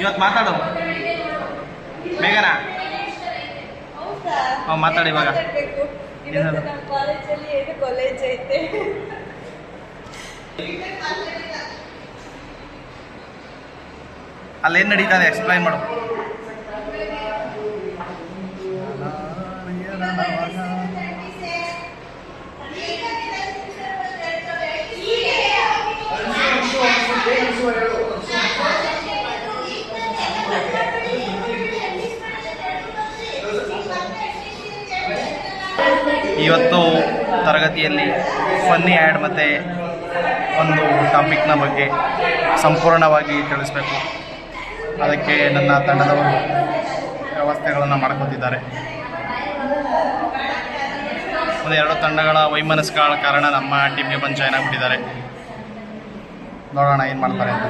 ಇವತ್ತು ಮಾತಾಡು ಬೇಗನಾ. ಮಾತಾಡಿ ಇವಾಗ. ಕಾಲೇಜಲ್ಲಿ ಏನು ಕಾಲೇಜ್ ಐತೆ ಅಲ್ಲೇನು ನಡೀತದೆ ಎಕ್ಸ್ಪ್ಲೈನ್ ಮಾಡು. ಇವತ್ತು ತರಗತಿಯಲ್ಲಿ ಫನ್ನಿ ಆ್ಯಡ್ ಮತ್ತು ಒಂದು ಟಾಪಿಕ್ನ ಬಗ್ಗೆ ಸಂಪೂರ್ಣವಾಗಿ ತಿಳಿಸ್ಬೇಕು. ಅದಕ್ಕೆ ನನ್ನ ತಂಡದವರು ವ್ಯವಸ್ಥೆಗಳನ್ನು ಮಾಡ್ಕೊತಿದ್ದಾರೆ. ಒಂದು 2 ತಂಡಗಳ ವೈಮನಸ್ಸುಗಳ ಕಾರಣ ನಮ್ಮ ಟೀಮ್ಗೆ ಬಂದು ಜಾಯ್ನ್ ಆಗಿಬಿಟ್ಟಿದ್ದಾರೆ. ನೋಡೋಣ ಏನು ಮಾಡ್ತಾರೆ ಅಂತ.